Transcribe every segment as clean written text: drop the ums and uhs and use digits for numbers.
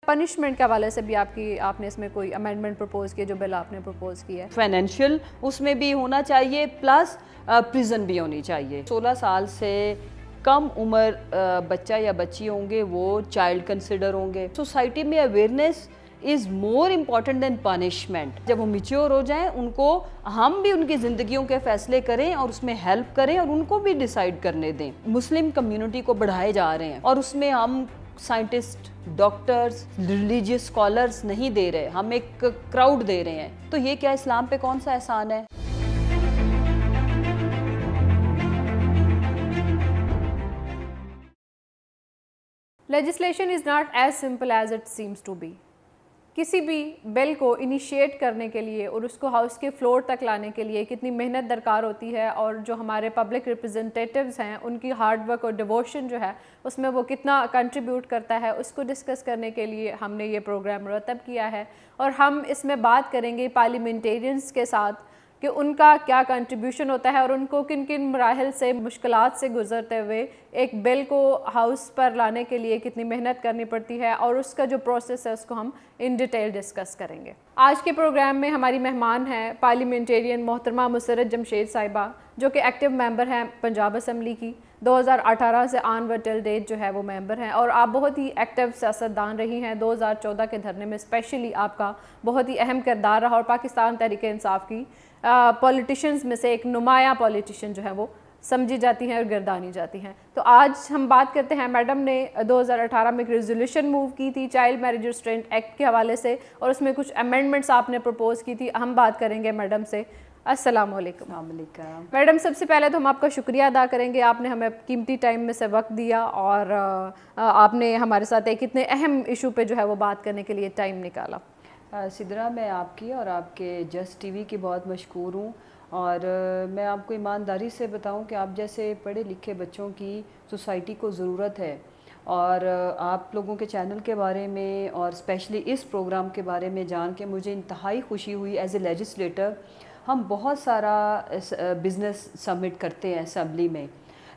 Punishment کے حوالے سے بھی آپ نے اس میں کوئی امینڈمنٹ پرپوز کیا جو بل آپ نے پرپوز کیا ہے؟ فائنینشیل اس میں بھی ہونا چاہیے پلس پریزن بھی ہونی چاہیے. 16 سال سے کم عمر بچہ یا بچی ہوں گے وہ چائلڈ کنسیڈر ہوں گے. سوسائٹی میں awareness is more important than punishment. جب وہ میچور ہو جائیں ان کو ہم بھی ان کی زندگیوں کے فیصلے کریں اور اس میں ہیلپ کریں اور ان کو بھی ڈیسائیڈ کرنے دیں. مسلم کمیونٹی کو بڑھائے جا رہے ہیں اور اس میں ہم سائنٹسٹ، ڈاکٹرز، ریلیجیس اسکالرز نہیں دے رہے, ہم ایک کراؤڈ دے رہے ہیں. تو یہ کیا اسلام پہ کون سا احسان ہے؟ Legislation is not as simple as it seems to be. کسی بھی بل کو انیشیٹ کرنے کے لیے اور اس کو ہاؤس کے فلور تک لانے کے لیے کتنی محنت درکار ہوتی ہے, اور جو ہمارے پبلک ریپرزنٹیٹیوز ہیں ان کی ہارڈ ورک اور ڈیووشن جو ہے اس میں وہ کتنا کنٹریبیوٹ کرتا ہے, اس کو ڈسکس کرنے کے لیے ہم نے یہ پروگرام مرتب کیا ہے. اور ہم اس میں بات کریں گے پارلیمنٹیرینز کے ساتھ کہ ان کا کیا کنٹریبیوشن ہوتا ہے اور ان کو کن کن مراحل سے مشکلات سے گزرتے ہوئے ایک بل کو ہاؤس پر لانے کے لیے کتنی محنت کرنی پڑتی ہے, اور اس کا جو پروسیس ہے اس کو ہم ان ڈیٹیل ڈسکس کریں گے. آج کے پروگرام میں ہماری مہمان ہیں پارلیمنٹیرین محترمہ مسرت جمشید صاحبہ, جو کہ ایکٹیو ممبر ہیں پنجاب اسمبلی کی. 2018 سے آنورڈ ٹل ڈیٹ جو ہے وہ ممبر ہیں, اور آپ بہت ہی ایکٹیو سیاستدان رہی ہیں. 2014 کے دھرنے میں اسپیشلی آپ کا بہت ہی اہم کردار رہا, اور پاکستان تحریک انصاف کی پولیٹیشنز میں سے ایک نمایاں پولیٹیشین جو ہے وہ سمجھی جاتی ہیں اور گردانی جاتی ہیں. تو آج ہم بات کرتے ہیں, میڈم نے 2018 میں ایک ریزولوشن موو کی تھی چائلڈ میرج ریسٹرینٹ ایکٹ کے حوالے سے, اور اس میں کچھ امینڈمنٹس آپ نے پرپوز کی تھی. ہم بات کریں گے میڈم سے. السلام علیکم. السلام علیکم میڈم, سب سے پہلے تو ہم آپ کا شکریہ ادا کریں گے, آپ نے ہمیں قیمتی ٹائم میں سے وقت دیا اور آپ نے ہمارے ساتھ ایک اتنے اہم ایشو پہ جو ہے وہ بات کرنے کے لیے ٹائم نکالا. سدرا, میں آپ کی اور آپ کے جسٹ ٹی وی کی بہت مشکور ہوں, اور میں آپ کو ایمانداری سے بتاؤں کہ آپ جیسے پڑھے لکھے بچوں کی سوسائٹی کو ضرورت ہے, اور آپ لوگوں کے چینل کے بارے میں اور اسپیشلی اس پروگرام کے بارے میں جان کے مجھے انتہائی خوشی ہوئی. ایز اے لیجسلیٹر ہم بہت سارا بزنس سبمٹ کرتے ہیں اسمبلی میں,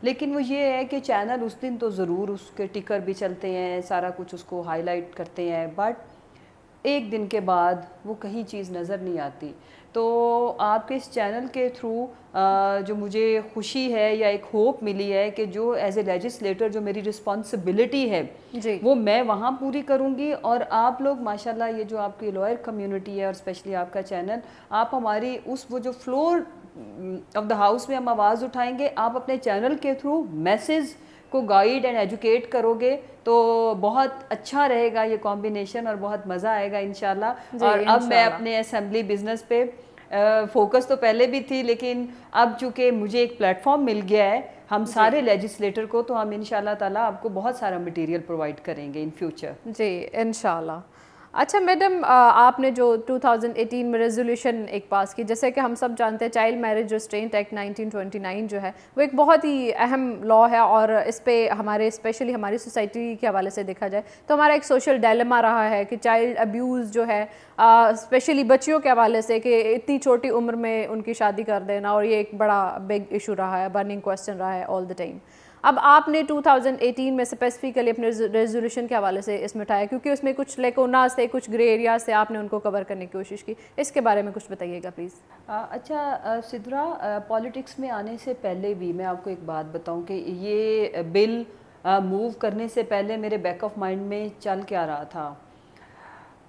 لیکن وہ یہ ہے کہ چینل اس دن تو ضرور اس کے ٹکر بھی چلتے ہیں, سارا کچھ اس کو ہائی لائٹ کرتے ہیں, بٹ ایک دن کے بعد وہ کہیں چیز نظر نہیں آتی. تو آپ کے اس چینل کے تھرو جو مجھے خوشی ہے یا ایک ہوپ ملی ہے کہ جو ایز اے لیجسلیٹر جو میری رسپانسبلٹی ہے وہ میں وہاں پوری کروں گی. اور آپ لوگ ماشاءاللہ, یہ جو آپ کی لوئر کمیونٹی ہے اور اسپیشلی آپ کا چینل, آپ ہماری اس وہ جو فلور آف دا ہاؤس میں ہم آواز اٹھائیں گے, آپ اپنے چینل کے تھرو میسیج کو گائیڈ اینڈ ایجوکیٹ کرو گے تو بہت اچھا رہے گا یہ کمبینیشن, اور بہت مزہ آئے گا انشاءاللہ. اور اب میں اپنے اسمبلی بزنس پہ فوکس تو پہلے بھی تھی, لیکن اب چونکہ مجھے ایک پلیٹ فارم مل گیا ہے ہم سارے لیجسلیٹر کو, تو ہم انشاءاللہ تعالیٰ آپ کو بہت سارا مٹیریل پرووائڈ کریں گے ان فیوچر. جی انشاءاللہ. اچھا میڈم, آپ نے جو 2018 میں ریزولوشن ایک پاس کی, جیسے کہ ہم سب جانتے ہیں چائلڈ میرج ریسٹرینٹ ایکٹ 1929 جو ہے وہ ایک بہت ہی اہم لا ہے, اور اس پہ ہمارے اسپیشلی ہماری سوسائٹی کے حوالے سے دیکھا جائے تو ہمارا ایک سوشل ڈائلیما رہا ہے کہ چائلڈ ابیوز جو ہے اسپیشلی بچیوں کے حوالے سے کہ اتنی چھوٹی عمر میں ان کی شادی کر دینا, اور یہ ایک بڑا بگ ایشو رہا ہے, برننگ کوسچن رہا ہے آل دا ٹائم. اب آپ نے 2018 میں اسپیسیفکلی اپنے ریزولوشن کے حوالے سے اس میں اٹھایا, کیونکہ اس میں کچھ لیکوناز تھے, کچھ گرے ایریاز تھے, آپ نے ان کو کور کرنے کی کوشش کی. اس کے بارے میں کچھ بتائیے گا پلیز. اچھا سدرا, پالیٹکس میں آنے سے پہلے بھی میں آپ کو ایک بات بتاؤں کہ یہ بل موو کرنے سے پہلے میرے بیک آف مائنڈ میں چل کیا رہا تھا.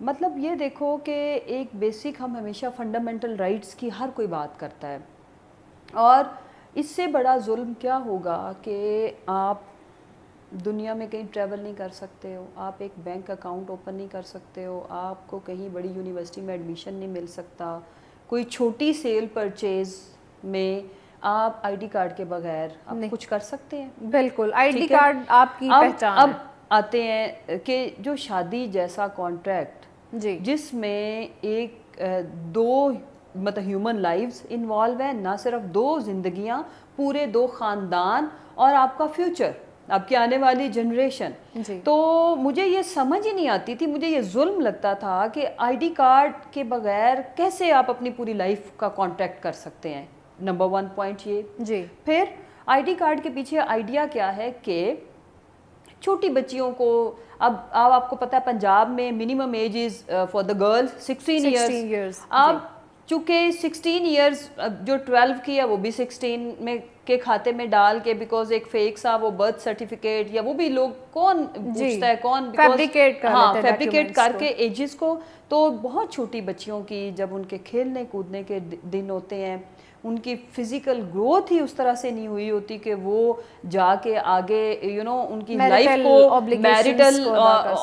مطلب یہ دیکھو کہ ایک بیسک ہم ہمیشہ فنڈامنٹل رائٹس کی ہر کوئی بات کرتا ہے, اور اس سے بڑا ظلم کیا ہوگا کہ آپ دنیا میں کہیں ٹریول نہیں کر سکتے ہو, آپ ایک بینک اکاؤنٹ اوپن نہیں کر سکتے ہو, آپ کو کہیں بڑی یونیورسٹی میں ایڈمیشن نہیں مل سکتا, کوئی چھوٹی سیل پرچیز میں آپ آئی ڈی کارڈ کے بغیر آپ کچھ کر سکتے ہیں. بالکل, آئی ڈی کارڈ آپ کی پہچان ہے. اب آتے ہیں کہ جو شادی جیسا کانٹریکٹ جس میں ایک دو مطلب ہیومن لائفز انوالو ہیں, نہ صرف دو زندگیاں, پورے دو خاندان اور آپ کا فیوچر, آپ کی آنے والی جنریشن. تو مجھے یہ سمجھ ہی نہیں آتی تھی, مجھے یہ ظلم لگتا تھا کہ آئی ڈی کارڈ کے بغیر کیسے آپ اپنی پوری لائف کا کانٹریکٹ کر سکتے ہیں. نمبر 1 پوائنٹ یہ. پھر آئی ڈی کارڈ کے پیچھے آئیڈیا کیا ہے کہ چھوٹی بچیوں کو اب آپ کو پتہ ہے پنجاب میں minimum age is for the girls 16 years. اب چونکہ 16 ایئرز جو 12 کی ہے وہ بھی 16 میں کے کھاتے میں ڈال کے بیکاز ایک فیک سا وہ برتھ سرٹیفکیٹ یا وہ بھی لوگ کون پوچھتا ہے کون فیبریکیٹ کر کے ایجز کو. تو بہت چھوٹی بچیوں کی جب ان کے کھیلنے کودنے کے دن ہوتے ہیں ان کی فزیکل گروتھ ہی اس طرح سے نہیں ہوئی ہوتی کہ وہ جا کے آگے ان کی لائف کو میرٹل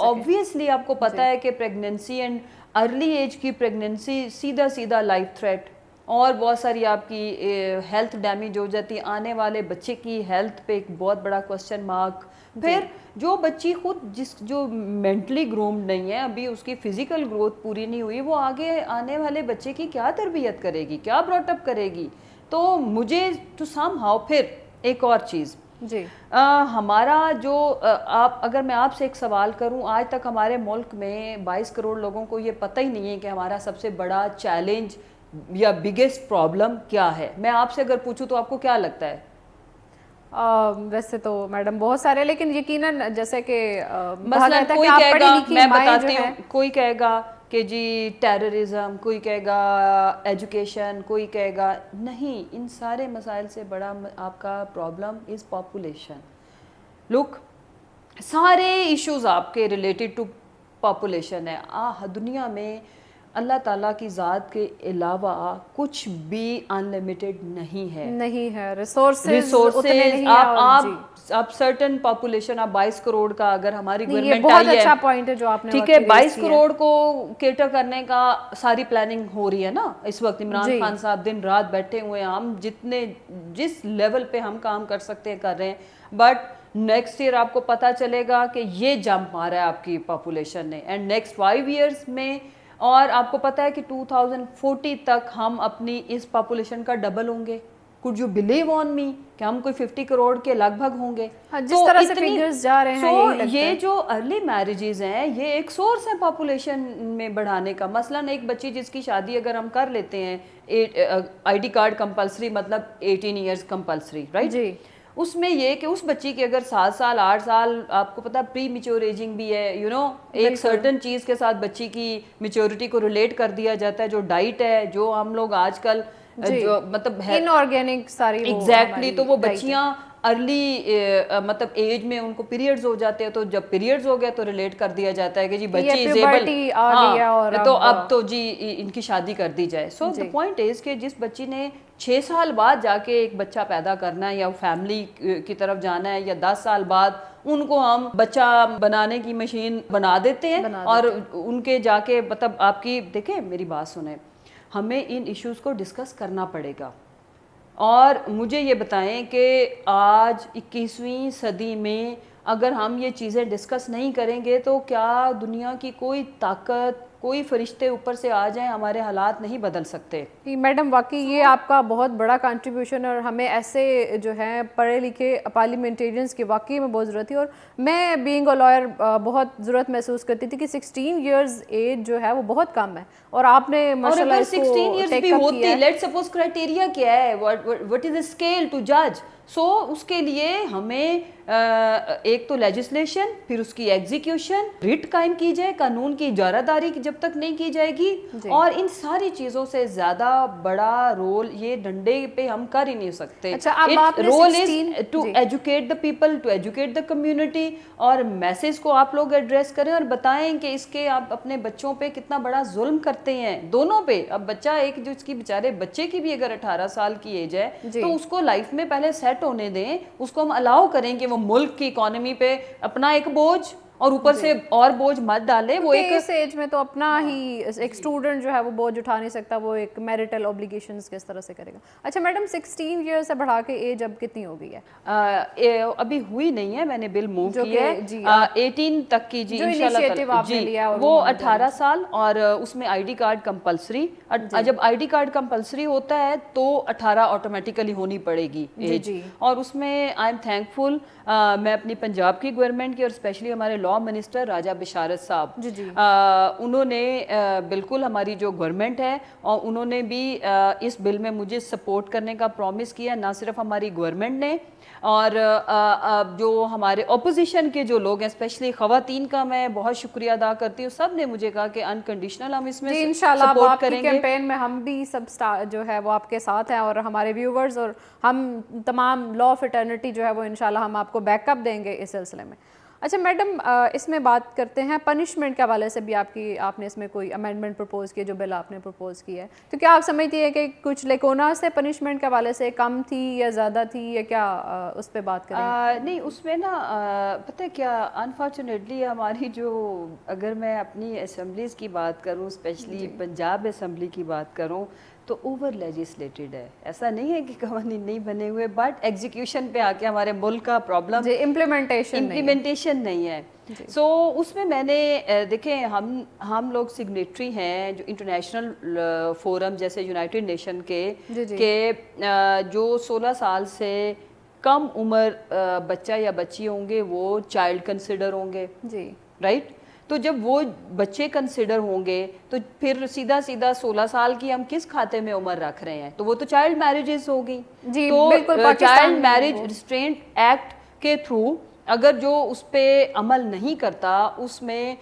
obviously آپ کو پتہ ہے کہ پریگننسی اینڈ ارلی ایج کی پریگننسی سیدھا لائف تھریٹ اور بہت ساری آپ کی ہیلتھ ڈیمیج ہو جاتی. آنے والے بچے کی ہیلتھ پہ ایک بہت بڑا کوسچن مارک. پھر جو بچی خود جو مینٹلی گرومڈ نہیں ہے ابھی اس کی فزیکل گروتھ پوری نہیں ہوئی وہ آگے آنے والے بچے کی کیا تربیت کرے گی کیا براٹ اپ کرے گی. تو مجھے ٹو سم ہاؤ پھر ایک اور چیز جی ہمارا جو اگر میں آپ سے ایک سوال کروں آج تک ہمارے ملک میں 22 کروڑ لوگوں کو یہ پتہ ہی نہیں ہے کہ ہمارا سب سے بڑا چیلنج یا بگیسٹ پرابلم کیا ہے. میں آپ سے اگر پوچھوں تو آپ کو کیا لگتا ہے؟ ویسے تو میڈم بہت سارے لیکن یقیناً جیسے کہ مثلا کوئی کہے گا میں بتاتی ہوں کوئی کہے گا کہ جی ٹیررزم کوئی کہے گا ایجوکیشن کوئی کہے گا نہیں. ان سارے مسائل سے بڑا آپ کا پرابلم از پاپولیشن. لک سارے ایشوز آپ کے ریلیٹڈ ٹو پاپولیشن ہے. دنیا میں اللہ تعالیٰ کی ذات کے علاوہ کچھ بھی انلمیٹڈ نہیں ہے. ریسورسز آپ سرٹن پاپولیشن آپ 22 کروڑ کا اگر ہماری گورنمنٹ آئی ہے اچھا پوائنٹ ہے جو آپ نے ٹھیک ہے 22 کروڑ کو کیٹر کرنے کا ساری پلاننگ ہو رہی ہے نا اس وقت. عمران خان صاحب دن رات بیٹھے ہوئے ہیں ہم جس لیول پہ ہم کام کر سکتے ہیں کر رہے ہیں. بٹ نیکسٹ ایئر آپ کو پتہ چلے گا کہ یہ جمپ مارا ہے آپ کی پاپولیشن نے اینڈ نیکسٹ 5 ایئرس میں اور آپ کو پتہ ہے کہ 2040 تک ہم اپنی اس پاپولیشن کا ڈبل ہوں گے. could you believe on me کہ ہم کوئی 50 کروڑ کے لگ بھگ ہوں گے. جس طرح سے فگرز جا رہے ہیں یہ جو ارلی میرجز ہیں یہ ایک سورس ہے پاپولیشن میں بڑھانے کا. مثلا ایک بچی جس کی شادی اگر ہم کر لیتے ہیں آئی ڈی کارڈ کمپلسری مطلب 18 ایئرس کمپلسری رائٹ. اس میں یہ کہ اس بچی کے اگر 7 سال 8 سال آپ کو پتا پری میچور ایجنگ بھی ہے ایک سرٹن چیز کے ساتھ بچی کی میچورٹی کو ریلیٹ کر دیا جاتا ہے جو ڈائٹ ہے جو ہم لوگ آج کل جو مطلب ان آرگینک ساری ایگزیکٹلی تو وہ بچیاں ارلی مطلب ایج میں ان کو پیریڈز ہو جاتے ہیں تو جب پیریڈز ہو گئے تو ریلیٹ کر دیا جاتا ہے کہ جی بچی از ایبل تو اب تو جی ان کی شادی کر دی جائے. سو دا پوائنٹ از کہ جس بچی نے 6 سال بعد جا کے ایک بچہ پیدا کرنا ہے یا فیملی کی طرف جانا ہے یا 10 سال بعد ان کو ہم بچہ بنانے کی مشین بنا دیتے ہیں اور ان کے جا کے مطلب آپ کی دیکھیں میری بات سنیں ہمیں ان ایشوز کو ڈسکس کرنا پڑے گا. اور مجھے یہ بتائیں کہ آج 21ویں صدی میں اگر ہم یہ چیزیں ڈسکس نہیں کریں گے تو کیا دنیا کی کوئی طاقت کوئی فرشتے اوپر سے آ جائیں ہمارے حالات نہیں بدل سکتے. میڈم واقعی یہ آپ کا بہت بڑا کنٹریبیوشن اور ہمیں ایسے جو ہیں پڑھے لکھے پارلیمنٹیرینس کی واقعی میں بہت ضرورت تھی. اور میں بینگ اے لائر بہت ضرورت محسوس کرتی تھی کہ 16 ایئرز ایج جو ہے وہ بہت کم ہے اور آپ نے ماشاءاللہ اس کو 16 ایئرز بھی ہوتی لیٹ سپوز کرائٹیریا کیا ہے what is the scale to judge. سو اس کے لیے ہمیں ایک تو لیجسلیشن پھر اس کی ایگزیکیوشن ریٹ قائم کی جائے قانون کی اجارہ داری جب تک نہیں کی جائے گی اور ان ساری چیزوں سے زیادہ بڑا رول یہ ڈنڈے پہ ہم کر ہی نہیں سکتے. Role is to educate the people to educate the community اور میسج کو آپ لوگ ایڈریس کریں اور بتائیں کہ اس کے آپ اپنے بچوں پہ کتنا بڑا ظلم کرتے ہیں دونوں پہ. اب بچہ ایک جو اس کی بیچارے بچے کی بھی اگر 18 سال کی ایج ہے تو اس کو لائف میں پہلے سیٹ ہونے دیں اس کو ہم الاؤ کریں کہ وہ ملک کی اکانومی پہ اپنا ایک بوجھ اور اوپر سے اور بوجھ مت ڈالے. وہ ایک اس ایج میں تو اپنا ہی ایک اسٹوڈنٹ جو ہے وہ بوجھ اٹھا نہیں سکتا وہ ایک میرٹل اوبلیگیشنز کس طرح سے کرے گا. اچھا میڈم 16 ایئر سے بڑھا کے ایج اب کتنی ہو گئی ہے؟ ابھی ہوئی نہیں ہے میں نے بل موو کیا ہے 18 تک کی جی انشاءاللہ جی وہ 18 سال اور اس میں آئی ڈی کارڈ کمپلسری. جب آئی ڈی کارڈ کمپلسری ہوتا ہے تو 18 آٹومیٹیکلی ہونی پڑے گی ایج. اور اس میں آئی ایم تھینک فل میں اپنی پنجاب کی گورنمنٹ کی اور اسپیشلی ہمارے لا منسٹر راجہ بشارت صاحب، جی جی انہوں نے بالکل ہماری جو گورنمنٹ ہے اور انہوں نے بھی اس بل میں مجھے سپورٹ کرنے کا پرومس کیا، نہ صرف ہماری گورنمنٹ نے اور جو ہمارے اپوزیشن کے جو لوگ ہیں اسپیشلی خواتین کا میں بہت شکریہ ادا کرتی ہوں، سب نے مجھے کہا کہ انکنڈیشنل ہم اس میں جی انشاءاللہ اب سپورٹ آپ کی کریں گے۔ کیمپین میں ہم بھی سب جو ہے وہ آپ کے ساتھ ہیں، اور ہمارے ویورز اور ہم تمام لا فٹرنٹی جو ہے وہ انشاءاللہ ہم آپ کو بیک اپ دیں گے اس سلسلے میں۔ اچھا میڈم، اس میں بات کرتے ہیں پنشمنٹ کے حوالے سے بھی آپ نے اس میں کوئی امینڈمنٹ پرپوز کی ہے، جو بل آپ نے پرپوز کی ہے، تو کیا آپ سمجھتی ہیں کہ کچھ لیکونا سے پنشمنٹ کے حوالے سے کم تھی یا زیادہ تھی، یا کیا اس پہ بات کریں؟ نہیں، اس میں نا پتہ کیا انفارچونیٹلی ہماری جو، اگر میں اپنی اسمبلیز کی بات کروں اسپیشلی پنجاب اسمبلی کی بات کروں تو اوور لیجسلیٹڈ ہے، ایسا نہیں ہے کہ قوانین نہیں بنے ہوئے، بٹ ایگزیکیوشن پہ آ کے ہمارے ملک کا پرابلم جی امپلیمنٹیشن نہیں ہے۔ سو اس میں نے دیکھیں ہم لوگ سگنیٹری ہیں جو انٹرنیشنل فورم جیسے یونائٹڈ نیشن کے کہ جو 16 سال سے کم عمر بچہ یا بچی ہوں گے وہ چائلڈ کنسیڈر ہوں گے، جی رائٹ؟ تو جب وہ بچے کنسیڈر ہوں گے تو پھر سیدھا 16 سال کی ہم کس کھاتے میں عمر رکھ رہے ہیں؟ تو وہ تو چائلڈ میرجز ہوگی۔ جی تو بالکل، چائلڈ میرج ریسٹرینٹ ایکٹ کے تھرو اگر جو اس پہ عمل نہیں کرتا، اس میں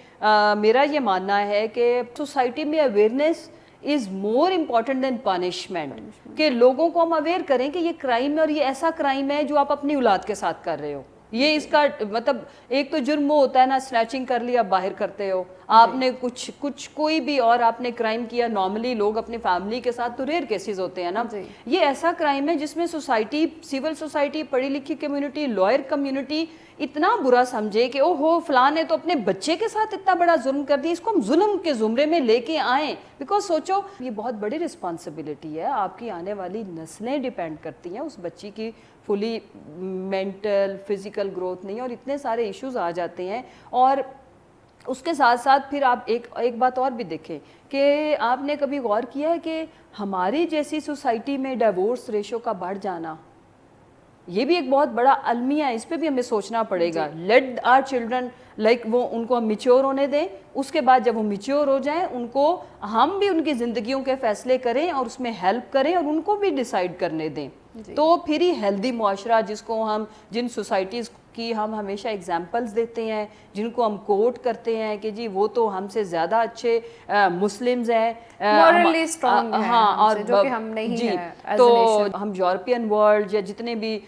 میرا یہ ماننا ہے کہ سوسائٹی میں awareness is more important than punishment, کہ لوگوں کو ہم اویئر کریں کہ یہ کرائم ہے اور یہ ایسا کرائم ہے جو آپ اپنی اولاد کے ساتھ کر رہے ہو۔ یہ اس کا مطلب ایک تو جرم وہ ہوتا ہے نا، سنیچنگ کر لیا باہر کرتے ہو آپ نے کچھ کوئی بھی اور آپ نے کرائم کیا، نارملی لوگ اپنی فیملی کے ساتھ تو ریئر کیسز ہوتے ہیں نا، یہ ایسا کرائم ہے جس میں سوسائٹی، سول سوسائٹی، پڑھی لکھی کمیونٹی، لائر کمیونٹی اتنا برا سمجھے کہ او ہو فلاں نے تو اپنے بچے کے ساتھ اتنا بڑا ظلم کر دیا، اس کو ہم ظلم کے زمرے میں لے کے آئیں۔ بیکاز سوچو یہ بہت بڑی رسپانسبلٹی ہے، آپ کی آنے والی نسلیں ڈیپینڈ کرتی ہیں، اس بچی کی فلی مینٹل فزیکل گروتھ نہیں، اور اتنے سارے ایشوز آ جاتے ہیں۔ اور اس کے ساتھ ساتھ پھر آپ ایک بات اور بھی دیکھیں کہ آپ نے کبھی غور کیا ہے کہ ہماری جیسی سوسائٹی میں ڈیورس ریشو کا بڑھ جانا، یہ بھی ایک بہت بڑا المیہ ہے، اس پہ بھی ہمیں سوچنا پڑے گا۔ لیٹ آر چلڈرن لائک وہ ان کو ہم میچور ہونے دیں، اس کے بعد جب وہ میچور ہو جائیں ان کو ہم بھی ان کی زندگیوں کے فیصلے کریں اور اس میں ہیلپ کریں اور ان کو بھی ڈیسائیڈ کرنے دیں، تو پھر ہی ہیلدی معاشرہ جس کو ہم، جن سوسائٹیز کی ہم ہمیشہ اگزامپلز دیتے ہیں، جن کو ہم کوٹ کرتے ہیں کہ جی وہ تو ہم سے زیادہ اچھے مسلمز ہیں، مورلی اسٹرانگ ہیں، ہاں، اور جو کہ ہم نہیں جی ہیں، تو ہم یورپین ورلڈ یا جتنے بھی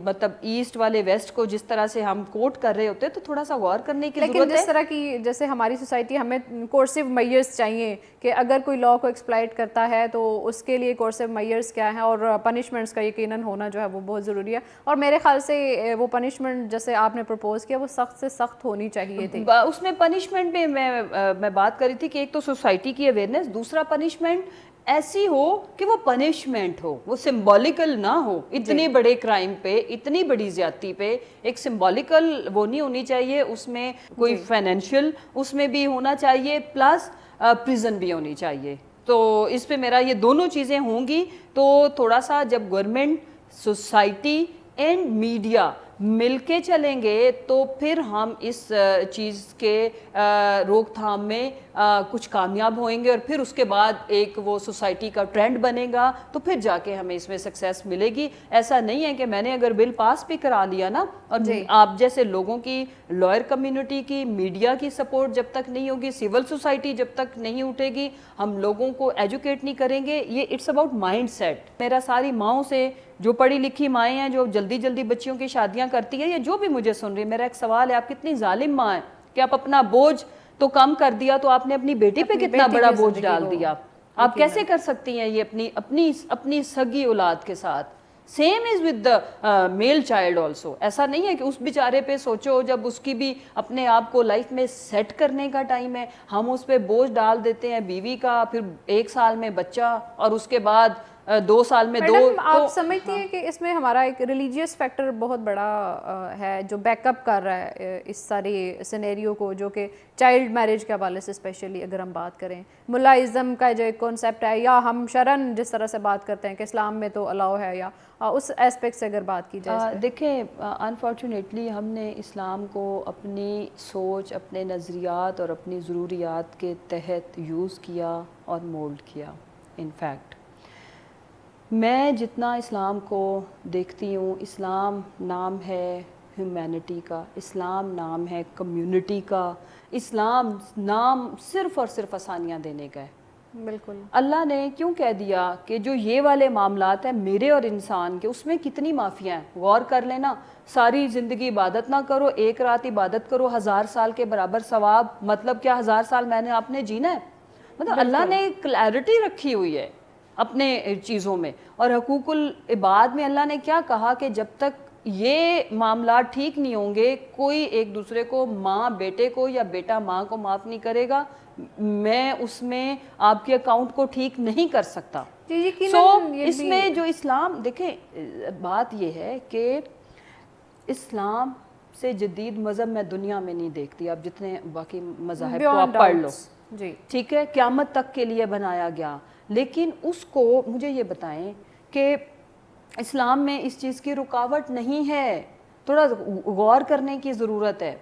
مطلب ایسٹ والے ویسٹ کو جس طرح سے ہم کوٹ کر رہے ہوتے ہیں تو تھوڑا سا غور کرنے کی ضرورت ہے۔ لیکن جس طرح کی جیسے ہماری سوسائٹی، ہمیں کورسیو میئرز چاہیے کہ اگر کوئی لا کو ایکسپلائٹ کرتا ہے تو اس کے لیے کورسیو میئرز کیا ہیں، اور پنشمنٹس کا یقیناً ہونا جو ہے وہ بہت ضروری ہے، اور میرے خیال سے وہ پنشمنٹ جیسے آپ نے پرپوز کیا وہ سخت سے سخت ہونی چاہیے تھی۔ اس میں پنشمنٹ میں میں بات کر رہی تھی کہ ایک تو سوسائٹی کی اویئرنیس، دوسرا پنشمنٹ ایسی ہو کہ وہ پنشمنٹ ہو، وہ سمبولیکل نہ ہو۔ اتنے بڑے کرائم پہ، اتنی بڑی زیادتی پہ ایک سمبولیکل وہ نہیں ہونی چاہیے، اس میں کوئی فائنینشیل اس میں بھی ہونا چاہیے، پلس پریزن بھی ہونی چاہیے۔ تو اس پہ میرا یہ دونوں چیزیں ہوں گی تو تھوڑا سا جب گورنمنٹ، سوسائٹی اینڈ میڈیا مل کے چلیں گے تو پھر ہم اس چیز کے روک تھام میں کچھ کامیاب ہوئیں گے، اور پھر اس کے بعد ایک وہ سوسائٹی کا ٹرینڈ بنے گا تو پھر جا کے ہمیں اس میں سکسیس ملے گی۔ ایسا نہیں ہے کہ میں نے اگر بل پاس بھی کرا لیا نا، اور آپ جیسے لوگوں کی، لائر کمیونٹی کی، میڈیا کی سپورٹ جب تک نہیں ہوگی، سول سوسائٹی جب تک نہیں اٹھے گی، ہم لوگوں کو ایجوکیٹ نہیں کریں گے، یہ اٹس اباؤٹ مائنڈ سیٹ۔ میرا ساری ماؤں سے، جو پڑھی لکھی مائیں ہیں جو جلدی جلدی بچیوں کی شادیاں کرتی ہے، یا جو بھی مجھے سن رہی ہے، میرا ایک سوال ہے، آپ کتنی ظالم ماں ہیں کہ آپ اپنا بوجھ تو کم کر دیا تو آپ نے اپنی بیٹی پہ کتنا بڑا بوجھ ڈال دیا۔ آپ کیسے کر سکتی ہیں یہ اپنی سگی اولاد کے ساتھ؟ Same is with the male child also. ایسا نہیں ہے کہ اس بیچارے پہ سوچو جب اس کی بھی اپنے آپ کو لائف میں سیٹ کرنے کا ٹائم ہے، ہم اس پہ بوجھ ڈال دیتے ہیں، بیوی کا، پھر 1 سال میں بچہ، اور اس کے بعد 2 سال میں میڈم آپ سمجھتی ہیں کہ اس میں ہمارا ایک ریلیجیس فیکٹر بہت بڑا ہے جو بیک اپ کر رہا ہے اس سارے سینیریو کو، جو کہ چائلڈ میرج کے حوالے سے اسپیشلی اگر ہم بات کریں، ملاازم کا جو ایک کانسیپٹ ہے، یا ہم شرعن جس طرح سے بات کرتے ہیں کہ اسلام میں تو الاؤ ہے، یا اس ایسپیکٹ سے اگر بات کی جائے؟ دیکھیں انفارچونیٹلی ہم نے اسلام کو اپنی سوچ، اپنے نظریات اور اپنی ضروریات کے تحت یوز کیا اور مولڈ کیا. ان فیکٹ میں جتنا اسلام کو دیکھتی ہوں، اسلام نام ہے ہیومینٹی کا، اسلام نام ہے کمیونٹی کا، اسلام نام صرف اور صرف آسانیاں دینے کا ہے. بالکل. اللہ نے کیوں کہہ دیا کہ جو یہ والے معاملات ہیں میرے اور انسان کے، اس میں کتنی معافیاں ہیں. غور کر لینا، ساری زندگی عبادت نہ کرو، ایک رات عبادت کرو، 1000 سال کے برابر ثواب. مطلب کیا 1000 سال میں نے آپ نے جینا ہے؟ مطلب اللہ نے کلیئرٹی رکھی ہوئی ہے اپنے چیزوں میں. اور حقوق العباد میں اللہ نے کیا کہا کہ جب تک یہ معاملات ٹھیک نہیں ہوں گے، کوئی ایک دوسرے کو، ماں بیٹے کو یا بیٹا ماں کو معاف نہیں کرے گا، میں اس میں آپ کے اکاؤنٹ کو ٹھیک نہیں کر سکتا. سو اس میں جو اسلام، دیکھیں بات یہ ہے کہ اسلام سے جدید مذہب میں دنیا میں نہیں دیکھتی. آپ جتنے باقی مذاہب کو آپ پڑھ لو، ٹھیک ہے، قیامت تک کے لیے بنایا گیا. لیکن اس کو مجھے یہ بتائیں کہ اسلام میں اس چیز کی رکاوٹ نہیں ہے. تھوڑا غور کرنے کی ضرورت ہے.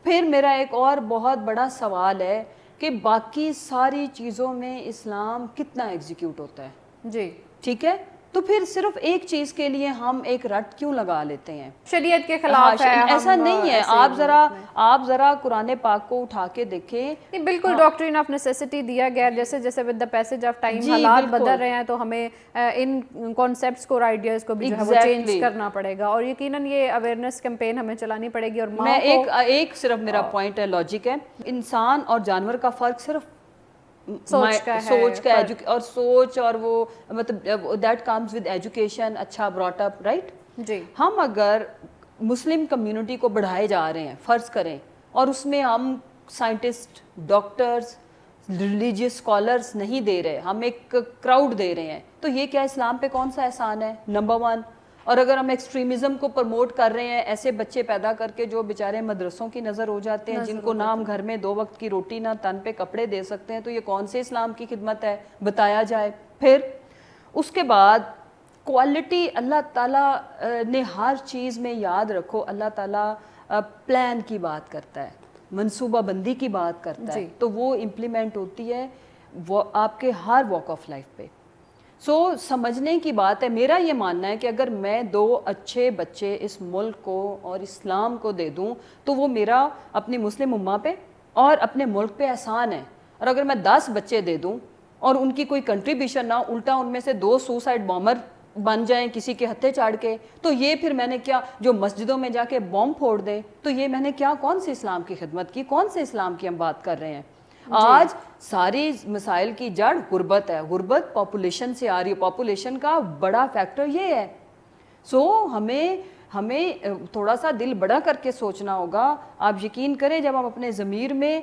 پھر میرا ایک اور بہت بڑا سوال ہے کہ باقی ساری چیزوں میں اسلام کتنا ایگزیکیوٹ ہوتا ہے؟ جی ٹھیک ہے، تو پھر صرف ایک چیز کے لیے ہم ایک رٹ کیوں لگا لیتے ہیں؟ شریعت کے خلاف ہے. ایسا نہیں ہے. آپ ذرا قرآن پاک کو اٹھا کے دیکھیں. بالکل ڈاکٹرین آف نیسیسٹی دیا گیا، جیسے جیسے with the passage of time حالات بدل رہے ہیں تو ہمیں ان کانسیپٹس کو اور آئیڈیاز کو بھی جو ہے وہ چینج کرنا پڑے گا، اور یقیناً یہ اویئرنیس کیمپین ہمیں چلانی پڑے گی. اور میں ایک صرف میرا پوائنٹ ہے، لاجک ہے. انسان اور جانور کا فرق صرف سوچ کا اور سوچ، اور وہ مطلب دیٹ کمز ود ایجوکیشن، اچھا براٹ اپ، رائٹ. جی ہم اگر مسلم کمیونٹی کو بڑھائے جا رہے ہیں فرض کریں، اور اس میں ہم سائنٹسٹ، ڈاکٹرز، ریلیجیس اسکالرز نہیں دے رہے، ہم ایک کراؤڈ دے رہے ہیں، تو یہ کیا اسلام پہ کون سا احسان ہے؟ نمبر 1. اور اگر ہم ایکسٹریمزم کو پروموٹ کر رہے ہیں، ایسے بچے پیدا کر کے جو بیچارے مدرسوں کی نظر ہو جاتے ہیں، جن کو نہ ہم گھر میں 2 وقت کی روٹی، نہ تن پہ کپڑے دے سکتے ہیں، تو یہ کون سے اسلام کی خدمت ہے؟ بتایا جائے. پھر اس کے بعد کوالٹی، اللہ تعالیٰ نے ہر چیز میں یاد رکھو، اللہ تعالیٰ پلان کی بات کرتا ہے، منصوبہ بندی کی بات کرتا ہے، تو وہ امپلیمنٹ ہوتی ہے وہ آپ کے ہر واک آف لائف پہ. سو سمجھنے کی بات ہے. میرا یہ ماننا ہے کہ اگر میں 2 اچھے بچے اس ملک کو اور اسلام کو دے دوں تو وہ میرا اپنی مسلم امہ پہ اور اپنے ملک پہ احسان ہے. اور اگر میں 10 بچے دے دوں اور ان کی کوئی کنٹریبیوشن نہ، الٹا ان میں سے 2 سوسائڈ بامر بن جائیں کسی کے ہتھے چاڑ کے، تو یہ پھر میں نے کیا؟ جو مسجدوں میں جا کے بم پھوڑ دیں، تو یہ میں نے کیا؟ کون سے اسلام کی خدمت کی؟ کون سے اسلام کی ہم بات کر رہے ہیں؟ آج ساری مسائل کی جڑ غربت ہے. غربت پاپولیشن سے آ رہی ہے. پاپولیشن کا بڑا فیکٹر یہ ہے. سو ہمیں تھوڑا سا دل بڑا کر کے سوچنا ہوگا. آپ یقین کریں جب ہم اپنے ضمیر میں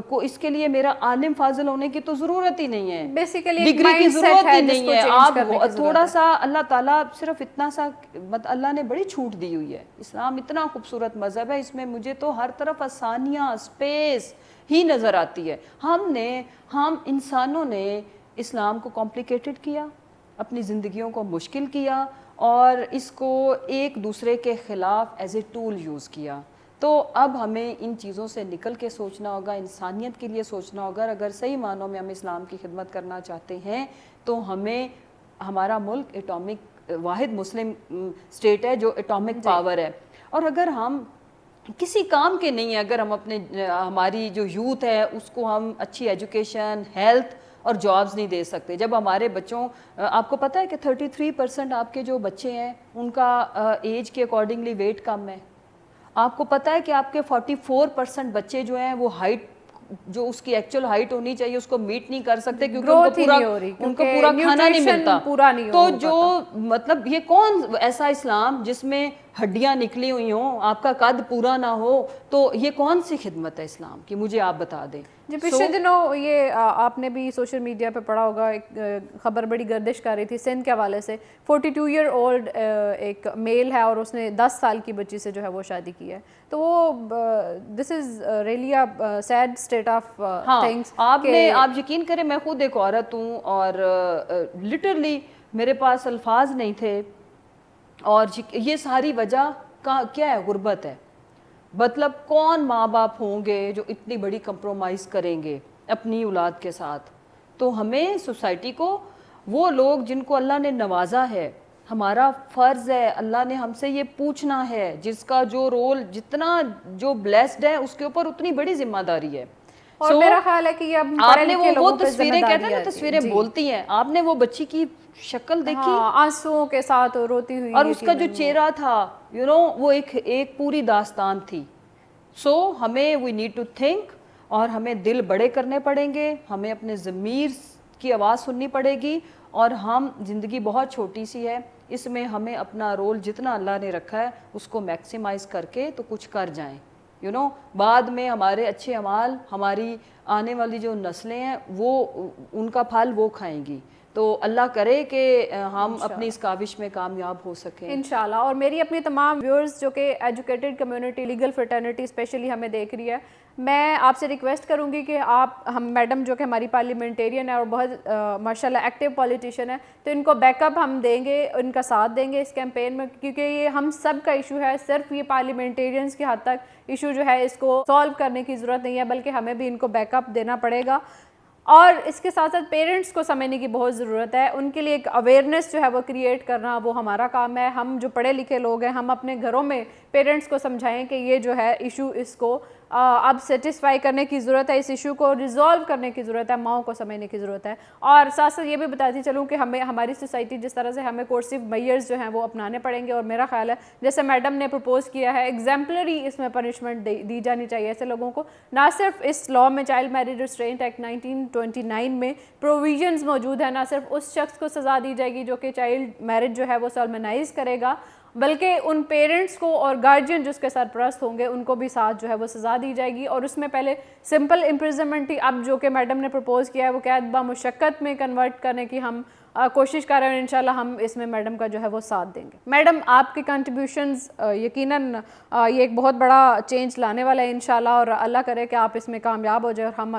کو، اس کے لیے میرا عالم فاضل ہونے کی تو ضرورت ہی نہیں ہے، ڈگری کی ضرورت ہی نہیں ہے. آپ تھوڑا سا، اللہ تعالیٰ صرف اتنا سا، اللہ نے بڑی چھوٹ دی ہوئی ہے. اسلام اتنا خوبصورت مذہب ہے، اس میں مجھے تو ہر طرف آسانیاں، اسپیس ہی نظر آتی ہے. ہم انسانوں نے اسلام کو کمپلیکیٹڈ کیا، اپنی زندگیوں کو مشکل کیا، اور اس کو ایک دوسرے کے خلاف ایز اے ٹول یوز کیا. تو اب ہمیں ان چیزوں سے نکل کے سوچنا ہوگا، انسانیت کے لیے سوچنا ہوگا. اگر صحیح معنوں میں ہم اسلام کی خدمت کرنا چاہتے ہیں تو ہمیں، ہمارا ملک ایٹامک، واحد مسلم اسٹیٹ ہے جو ایٹامک پاور ہے، اور اگر ہم کسی کام کے نہیں ہیں، اگر ہم اپنے، ہماری جو یوتھ ہے اس کو ہم اچھی ایجوکیشن، ہیلتھ اور جابز نہیں دے سکتے. جب ہمارے بچوں، آپ کو پتہ ہے کہ 33% آپ کے جو بچے ہیں ان کا ایج کے اکارڈنگلی ویٹ کم ہے. آپ کو پتہ ہے کہ آپ کے 44% بچے جو ہیں وہ ہائٹ جو اس کی ایکچوئل ہائٹ ہونی چاہیے اس کو میٹ نہیں کر سکتے کیونکہ Growth ہی نہیں ہو رہی، ان کو کیونکہ پورا کھانا نہیں nutrition ملتا. پورا نہیں تو ہو جو مطلب یہ کون ایسا اسلام جس میں ہڈیاں نکلی ہوئی ہوں، آپ کا قد پورا نہ ہو، تو یہ کون سی خدمت ہے اسلام کی؟ مجھے آپ بتا دیں. جی پچھلے دنوں یہ آپ نے بھی سوشل میڈیا پہ پڑھا ہوگا، ایک خبر بڑی گردش کر رہی تھی سندھ کے حوالے سے. 42 ایئر اولڈ ایک میل ہے اور اس نے 10 سال کی بچی سے جو ہے وہ شادی کی ہے. تو وہ this is really a sad state of things. آپ یقین کریں میں خود ایک عورت ہوں اور لٹرلی میرے پاس الفاظ نہیں تھے، اور یہ ساری وجہ کیا ہے؟ غربت ہے. مطلب کون ماں باپ ہوں گے جو اتنی بڑی کمپرومائز کریں گے اپنی اولاد کے ساتھ؟ تو ہمیں سوسائٹی کو، وہ لوگ جن کو اللہ نے نوازا ہے، ہمارا فرض ہے، اللہ نے ہم سے یہ پوچھنا ہے، جس کا جو رول جتنا جو بلیسڈ ہے اس کے اوپر اتنی بڑی ذمہ داری ہے. اور میرا خیال ہے کہ یہ آپ نے وہ تصویریں کہتے ہیں نا، تصویریں بولتی ہیں. آپ نے وہ بچی کی شکل دیکھی، آنسوؤں کے ساتھ روتی ہوئی، اور اس کا جو چہرہ تھا وہ ایک پوری داستان تھی. سو ہمیں وی نیڈ ٹو تھنک، اور ہمیں دل بڑے کرنے پڑیں گے، ہمیں اپنے ضمیر کی آواز سننی پڑے گی. اور زندگی بہت چھوٹی سی ہے، اس میں ہمیں اپنا رول جتنا اللہ نے رکھا ہے اس کو میکسیمائز کر کے تو کچھ کر جائیں. بعد میں ہمارے اچھے اعمال، ہماری آنے والی جو نسلیں ہیں وہ ان کا پھل وہ کھائیں گی. تو اللہ کرے کہ ہم اپنی اس کاوش میں کامیاب ہو سکیں انشاءاللہ. اور میری اپنی تمام ویورز جو کہ educated community, legal fraternity specially ہمیں دیکھ رہی ہے، میں آپ سے ریکویسٹ کروں گی کہ ہم میڈم جو کہ ہماری پارلیمنٹیرین ہے اور بہت ماشاءاللہ ایکٹیو پولیٹیشین ہے، تو ان کو بیک اپ ہم دیں گے، ان کا ساتھ دیں گے اس کیمپین میں، کیونکہ یہ ہم سب کا ایشو ہے. صرف یہ پارلیمنٹیرینز کی حد تک ایشو جو ہے اس کو سالو کرنے کی ضرورت نہیں ہے، بلکہ ہمیں بھی ان کو بیک اپ دینا پڑے گا. اور اس کے ساتھ ساتھ پیرنٹس کو سمجھنے کی بہت ضرورت ہے. ان کے لیے ایک اویئرنیس جو ہے وہ کریٹ کرنا وہ ہمارا کام ہے. ہم جو پڑھے لکھے لوگ ہیں، ہم اپنے گھروں میں پیرنٹس کو سمجھائیں کہ یہ جو ہے ایشو، اس کو اب سیٹسفائی کرنے کی ضرورت ہے، اس ایشو کو ریزالو کرنے کی ضرورت ہے، ماؤں کو سمجھنے کی ضرورت ہے. اور ساتھ ساتھ یہ بھی بتاتی چلوں کہ ہماری سوسائٹی جس طرح سے ہمیں کورسیو میئرز جو ہیں وہ اپنانے پڑیں گے. اور میرا خیال ہے جیسے میڈم نے پرپوز کیا ہے، ایگزامپلری اس میں پنشمنٹ دی جانی چاہیے ایسے لوگوں کو. نہ صرف اس لاء میں چائلڈ میریج ریسٹرینٹ ایکٹ 1929 میں پروویژنز موجود ہیں، نہ صرف اس شخص کو سزا دی جائے گی جو کہ چائلڈ میرج جو ہے وہ سالمنائز کرے گا، بلکہ ان پیرنٹس کو اور گارجین جس کے سرپرست ہوں گے ان کو بھی ساتھ جو ہے وہ سزا دی جائے گی. اور اس میں پہلے سمپل امپریزنمنٹ ہی، اب جو کہ میڈم نے پرپوز کیا ہے وہ قید بامشقت میں کنورٹ کرنے کی ہم کوشش کر رہے ہیں. انشاءاللہ ہم اس میں میڈم کا جو ہے وہ ساتھ دیں گے. میڈم آپ کی کنٹریبیوشنز یقیناً یہ ایک بہت بڑا چینج لانے والا ہے انشاءاللہ، اور اللہ کرے کہ آپ اس میں کامیاب ہو جائے اور ہم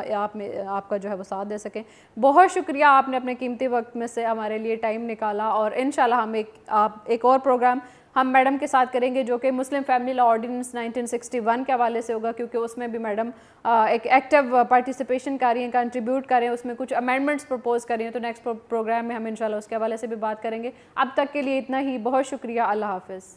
آپ کا جو ہے وہ ساتھ دے سکیں. بہت شکریہ، آپ نے اپنے قیمتی وقت میں سے ہمارے لیے ٹائم نکالا. اور انشاءاللہ ہم ایک اور پروگرام ہم میڈم کے ساتھ کریں گے جو کہ مسلم فیملی لا آرڈیننس 1961 کے حوالے سے ہوگا، کیونکہ اس میں بھی میڈم ایک ایکٹیو پارٹیسپیشن کر رہی ہیں، کنٹریبیوٹ کر رہے ہیں، اس میں کچھ امینڈمنٹس پرپوز کر رہی ہیں. تو نیکسٹ پروگرام میں ہم انشاءاللہ اس کے حوالے سے بھی بات کریں گے. اب تک کے لیے اتنا ہی. بہت شکریہ. اللہ حافظ.